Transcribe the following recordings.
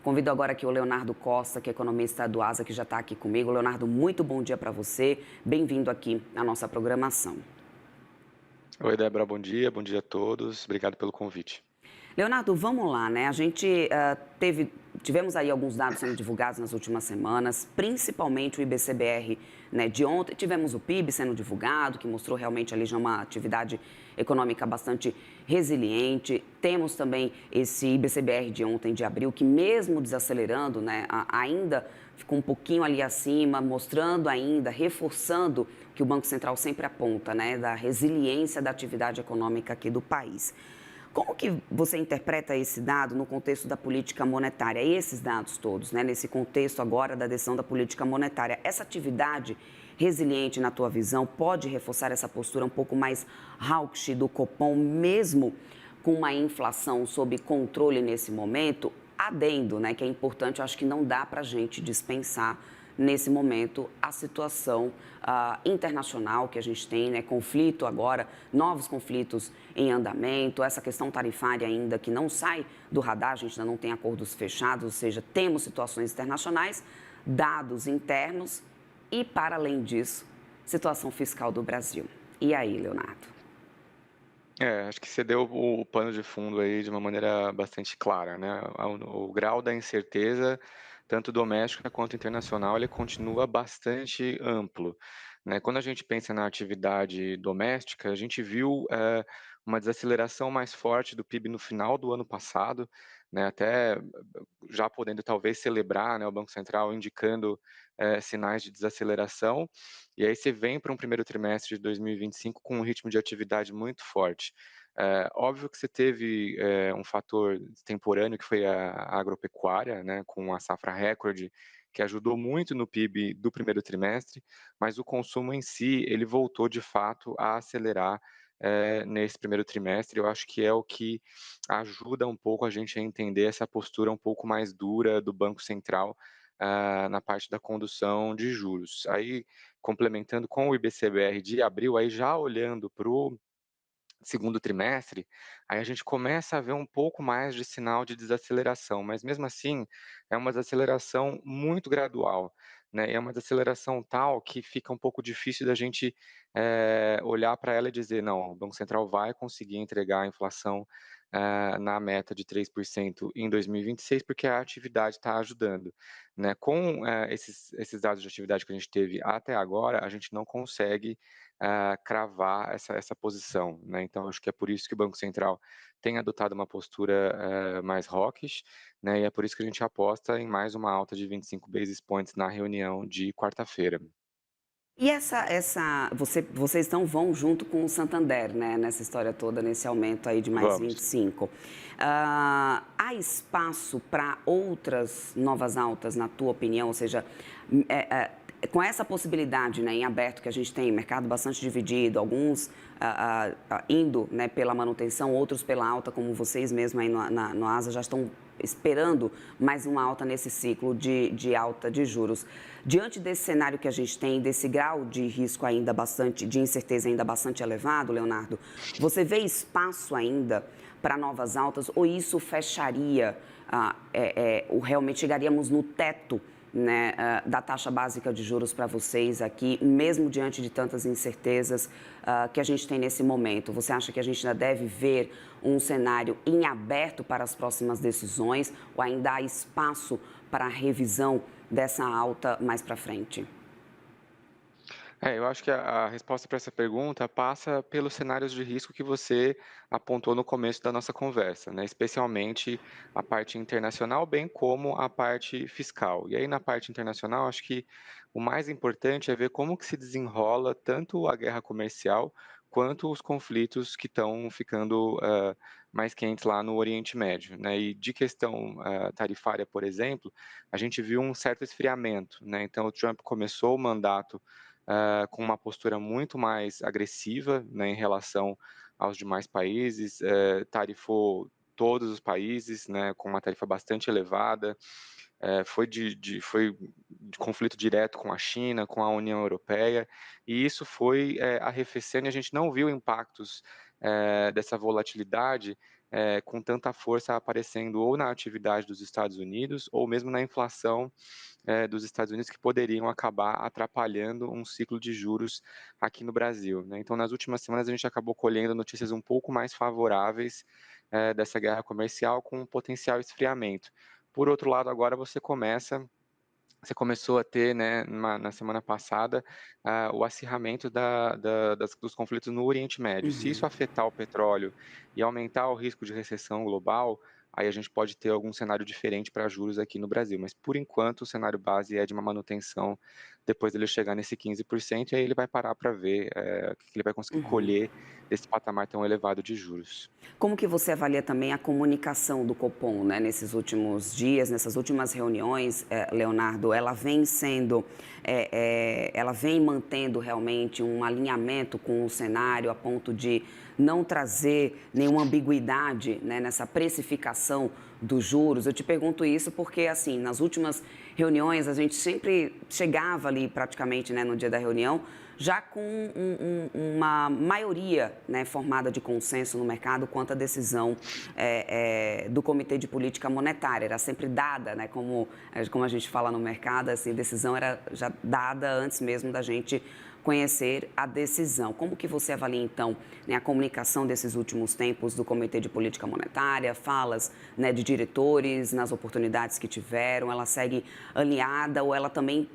Convido agora aqui o Leonardo Costa, que é economista do ASA, que já está aqui comigo. Leonardo, muito bom dia para você. Bem-vindo aqui à nossa programação. Oi, Débora, bom dia a todos. Obrigado pelo convite. Leonardo, vamos lá, né? A gente tivemos aí alguns dados sendo divulgados nas últimas semanas, principalmente o IBCBR, né, de ontem. Tivemos o PIB sendo divulgado, que mostrou realmente ali já uma atividade econômica bastante resiliente. Temos também esse IBCBR de ontem, de abril, que mesmo desacelerando, né, ainda ficou um pouquinho ali acima, mostrando ainda, reforçando que o Banco Central sempre aponta, né, da resiliência da atividade econômica aqui do país. Como que você interpreta esse dado no contexto da política monetária? Esses dados todos, né? Nesse contexto agora da decisão da política monetária. Essa atividade resiliente, na tua visão, pode reforçar essa postura um pouco mais hawkish do Copom, mesmo com uma inflação sob controle nesse momento? Adendo, né? Que é importante, eu acho que não dá para a gente dispensar nesse momento a situação internacional que a gente tem, né? Conflito agora, novos conflitos em andamento, essa questão tarifária ainda que não sai do radar, a gente ainda não tem acordos fechados, ou seja, temos situações internacionais, dados internos e, para além disso, situação fiscal do Brasil. E aí, Leonardo? Acho que você deu o pano de fundo aí de uma maneira bastante clara, né? O grau da incerteza, tanto doméstica quanto internacional, ele continua bastante amplo, né? Quando a gente pensa na atividade doméstica, a gente viu uma desaceleração mais forte do PIB no final do ano passado, né? Até já podendo talvez celebrar, né, o Banco Central indicando sinais de desaceleração, e aí você vem para um primeiro trimestre de 2025 com um ritmo de atividade muito forte. Óbvio que você teve um fator temporâneo que foi a agropecuária, né, com a safra recorde, que ajudou muito no PIB do primeiro trimestre, mas o consumo em si, ele voltou de fato a acelerar nesse primeiro trimestre. Eu acho que é o que ajuda um pouco a gente a entender essa postura um pouco mais dura do Banco Central na parte da condução de juros. Aí, complementando com o IBCBR de abril, aí já olhando para o segundo trimestre, aí a gente começa a ver um pouco mais de sinal de desaceleração, mas mesmo assim é uma desaceleração muito gradual, né? É uma desaceleração tal que fica um pouco difícil da gente olhar para ela e dizer, não, o Banco Central vai conseguir entregar a inflação na meta de 3% em 2026, porque a atividade está ajudando, né? Com esses dados de atividade que a gente teve até agora, a gente não consegue cravar essa posição, né. Então acho que é por isso que o Banco Central tem adotado uma postura, mais hawkish, né, e é por isso que a gente aposta em mais uma alta de 25 basis points na reunião de quarta-feira. E vocês então vão junto com o Santander, né, nessa história toda, nesse aumento aí de mais Vamos. 25. Há espaço para outras novas altas, na tua opinião? Ou seja, com essa possibilidade, né, em aberto que a gente tem, mercado bastante dividido, alguns indo, né, pela manutenção, outros pela alta, como vocês mesmos aí no ASA já estão esperando mais uma alta nesse ciclo de alta de juros. Diante desse cenário que a gente tem, desse grau de risco ainda bastante, de incerteza ainda bastante elevado, Leonardo, você vê espaço ainda para novas altas ou isso fecharia, ou realmente chegaríamos no teto, né, da taxa básica de juros para vocês aqui, mesmo diante de tantas incertezas que a gente tem nesse momento? Você acha que a gente ainda deve ver um cenário em aberto para as próximas decisões ou ainda há espaço para a revisão dessa alta mais para frente? Eu acho que a resposta para essa pergunta passa pelos cenários de risco que você apontou no começo da nossa conversa, né, especialmente a parte internacional, bem como a parte fiscal. E aí na parte internacional, acho que o mais importante é ver como que se desenrola tanto a guerra comercial quanto os conflitos que estão ficando mais quentes lá no Oriente Médio, né. E de questão tarifária, por exemplo, a gente viu um certo esfriamento, né. Então o Trump começou o mandato com uma postura muito mais agressiva, né, em relação aos demais países, tarifou todos os países, né, com uma tarifa bastante elevada, foi de conflito direto com a China, com a União Europeia, e isso foi arrefecendo e a gente não viu impactos dessa volatilidade com tanta força aparecendo ou na atividade dos Estados Unidos ou mesmo na inflação dos Estados Unidos, que poderiam acabar atrapalhando um ciclo de juros aqui no Brasil, né. Então, nas últimas semanas, a gente acabou colhendo notícias um pouco mais favoráveis, dessa guerra comercial com um potencial esfriamento. Por outro lado, agora você começou a ter, né, na semana passada, o acirramento dos conflitos no Oriente Médio. Se isso Uhum. afetar o petróleo e aumentar o risco de recessão global, aí a gente pode ter algum cenário diferente para juros aqui no Brasil. Mas, por enquanto, o cenário base é de uma manutenção depois dele chegar nesse 15%, e aí ele vai parar para ver o que ele vai conseguir Uhum. colher desse patamar tão elevado de juros. Como que você avalia também a comunicação do Copom, né, nesses últimos dias, nessas últimas reuniões, Leonardo? Ela vem sendo, ela vem mantendo realmente um alinhamento com o cenário a ponto de não trazer nenhuma ambiguidade, né, nessa precificação dos juros? Eu te pergunto isso porque, assim, nas últimas reuniões a gente sempre chegava ali praticamente, né, no dia da reunião, já com uma maioria, né, formada de consenso no mercado quanto à decisão do Comitê de Política Monetária. Era sempre dada, né, como a gente fala no mercado, assim, a decisão era já dada antes mesmo da gente conhecer a decisão. Como que você avalia, então, né, a comunicação desses últimos tempos do Comitê de Política Monetária, falas, né, de diretores nas oportunidades que tiveram, ela segue alinhada ou ela também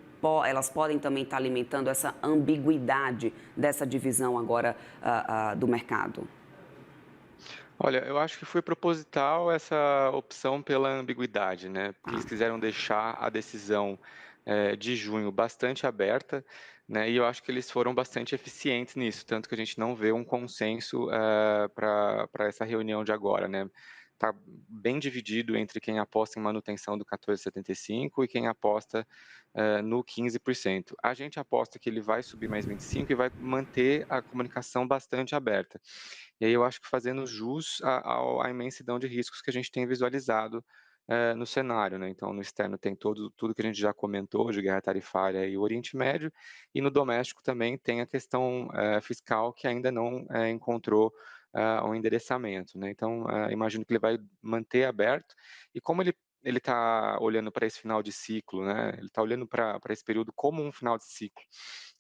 elas podem também estar alimentando essa ambiguidade dessa divisão agora do mercado? Olha, eu acho que foi proposital essa opção pela ambiguidade, né, porque Tá. eles quiseram deixar a decisão, de junho bastante aberta, né, e eu acho que eles foram bastante eficientes nisso, tanto que a gente não vê um consenso, para essa reunião de agora, né. Tá bem dividido entre quem aposta em manutenção do 14,75 e quem aposta, no 15%. A gente aposta que ele vai subir mais 25 e vai manter a comunicação bastante aberta. E aí eu acho que fazendo jus à imensidão de riscos que a gente tem visualizado, no cenário, né. Então no externo tem tudo que a gente já comentou de guerra tarifária e o Oriente Médio, e no doméstico também tem a questão, fiscal que ainda não, encontrou, um endereçamento, né. Então, imagino que ele vai manter aberto, e como ele está olhando para esse final de ciclo, né, ele está olhando para esse período como um final de ciclo,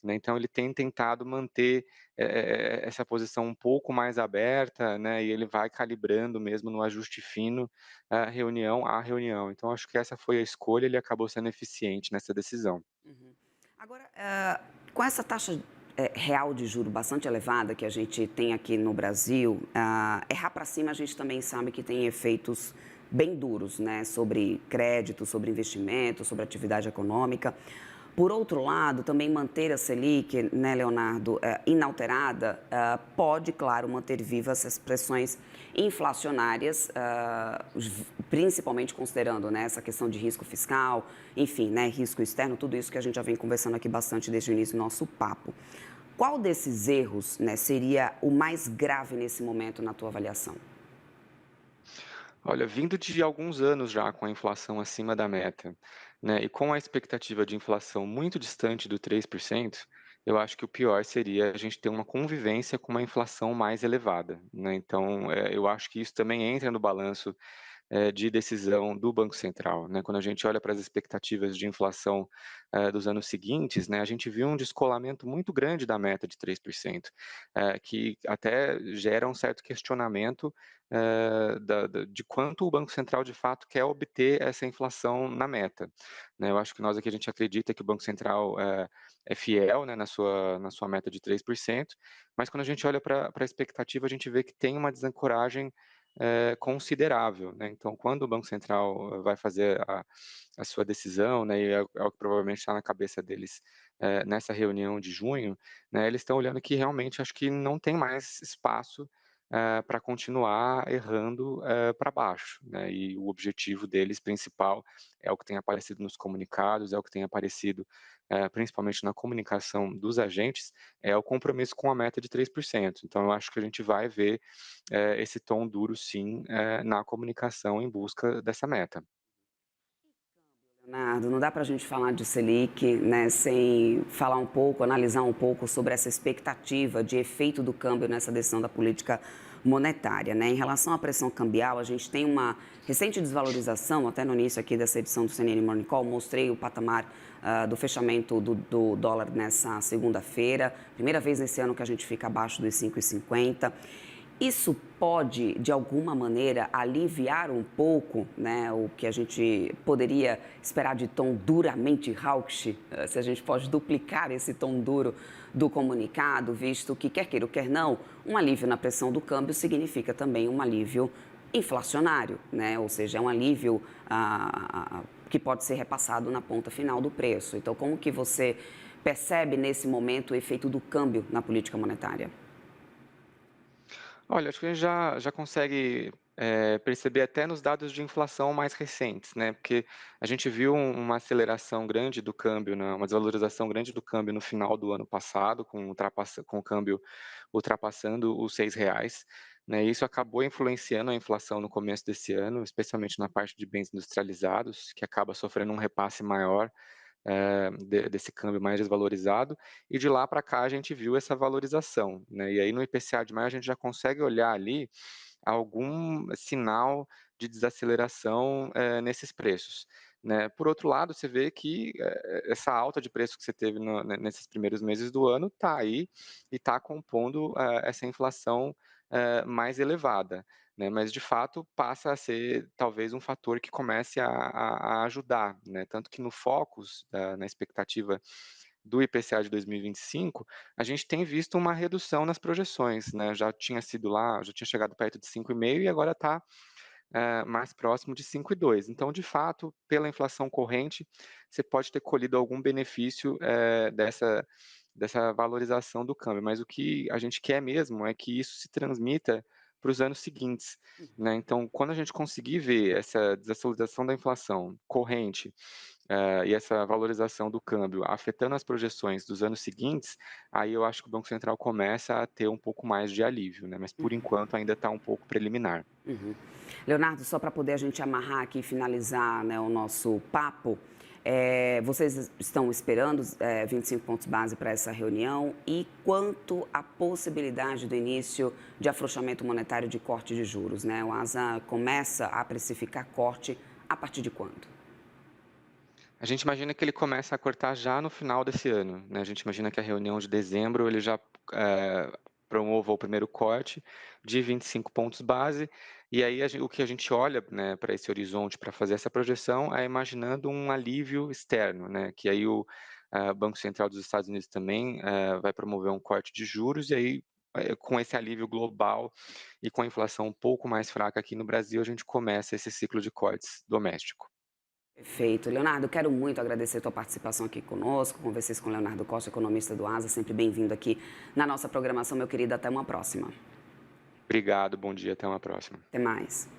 né, então ele tem tentado manter essa posição um pouco mais aberta, né, e ele vai calibrando mesmo no ajuste fino, reunião a reunião. Então acho que essa foi a escolha, ele acabou sendo eficiente nessa decisão. Uhum. Agora, com essa taxa real de juro bastante elevada que a gente tem aqui no Brasil, errar para cima a gente também sabe que tem efeitos bem duros, né, sobre crédito, sobre investimento, sobre atividade econômica. Por outro lado, também manter a Selic, né, Leonardo, inalterada, pode, claro, manter vivas essas pressões inflacionárias, principalmente considerando, né, essa questão de risco fiscal, enfim, né, risco externo, tudo isso que a gente já vem conversando aqui bastante desde o início do nosso papo. Qual desses erros, né, seria o mais grave nesse momento na tua avaliação? Olha, vindo de alguns anos já com a inflação acima da meta, né, e com a expectativa de inflação muito distante do 3%, eu acho que o pior seria a gente ter uma convivência com uma inflação mais elevada, né. Então, eu acho que isso também entra no balanço de decisão do Banco Central, né. Quando a gente olha para as expectativas de inflação, dos anos seguintes, né, a gente viu um descolamento muito grande da meta de 3%, que até gera um certo questionamento, de quanto o Banco Central de fato quer obter essa inflação na meta, né. Eu acho que nós aqui a gente acredita que o Banco Central, é fiel, né, na sua meta de 3%, mas quando a gente olha para a expectativa, a gente vê que tem uma desancoragem considerável, né. Então, quando o Banco Central vai fazer a sua decisão, né, e é o que provavelmente está na cabeça deles, nessa reunião de junho, né, eles estão olhando que realmente acho que não tem mais espaço, para continuar errando, para baixo, né. E o objetivo deles principal é o que tem aparecido nos comunicados, é o que tem aparecido, principalmente na comunicação dos agentes, é o compromisso com a meta de 3%. Então eu acho que a gente vai ver esse tom duro sim, na comunicação em busca dessa meta. Leonardo, não dá para a gente falar de Selic, né, sem falar um pouco, analisar um pouco sobre essa expectativa de efeito do câmbio nessa decisão da política monetária, né? Em relação à pressão cambial, a gente tem uma recente desvalorização, até no início aqui dessa edição do CNN Morning Call, mostrei o patamar do fechamento do dólar nessa segunda-feira, primeira vez nesse ano que a gente fica abaixo dos 5,50. Isso pode, de alguma maneira, aliviar um pouco, né, o que a gente poderia esperar de tom duramente hawkish, se a gente pode duplicar esse tom duro do comunicado, visto que, quer queira ou quer não, um alívio na pressão do câmbio significa também um alívio inflacionário, né? Ou seja, é um alívio que pode ser repassado na ponta final do preço. Então, como que você percebe nesse momento o efeito do câmbio na política monetária? Olha, acho que a gente já consegue, perceber até nos dados de inflação mais recentes, né, porque a gente viu uma aceleração grande do câmbio, né, uma desvalorização grande do câmbio no final do ano passado, com o câmbio ultrapassando os R$ 6, né, e isso acabou influenciando a inflação no começo desse ano, especialmente na parte de bens industrializados, que acaba sofrendo um repasse maior desse câmbio mais desvalorizado, e de lá para cá a gente viu essa valorização, né, e aí no IPCA de maio a gente já consegue olhar ali algum sinal de desaceleração, nesses preços, né. Por outro lado, você vê que, essa alta de preço que você teve nesses primeiros meses do ano está aí e está compondo, essa inflação, mais elevada, né, mas de fato passa a ser talvez um fator que comece a ajudar, né, tanto que no Focus, na expectativa do IPCA de 2025, a gente tem visto uma redução nas projeções, né, já tinha chegado perto de 5,5 e agora está mais próximo de 5,2. Então, de fato, pela inflação corrente, você pode ter colhido algum benefício, dessa valorização do câmbio, mas o que a gente quer mesmo é que isso se transmita para os anos seguintes, né. Então, quando a gente conseguir ver essa desaceleração da inflação corrente, e essa valorização do câmbio afetando as projeções dos anos seguintes, aí eu acho que o Banco Central começa a ter um pouco mais de alívio, né, mas por enquanto ainda está um pouco preliminar. Uhum. Leonardo, só para poder a gente amarrar aqui e finalizar, né, o nosso papo, vocês estão esperando 25 pontos base para essa reunião e quanto à possibilidade do início de afrouxamento monetário de corte de juros, né? O ASA começa a precificar corte a partir de quando? A gente imagina que ele começa a cortar já no final desse ano, né, a gente imagina que a reunião de dezembro ele já, promova o primeiro corte de 25 pontos base, e aí o que a gente olha, né, para esse horizonte para fazer essa projeção é imaginando um alívio externo, né, que aí o Banco Central dos Estados Unidos também, vai promover um corte de juros e aí, com esse alívio global e com a inflação um pouco mais fraca aqui no Brasil, a gente começa esse ciclo de cortes doméstico. Perfeito. Leonardo, quero muito agradecer a tua participação aqui conosco. Conversei com o Leonardo Costa, economista do ASA, sempre bem-vindo aqui na nossa programação, meu querido. Até uma próxima. Obrigado, bom dia, até uma próxima. Até mais.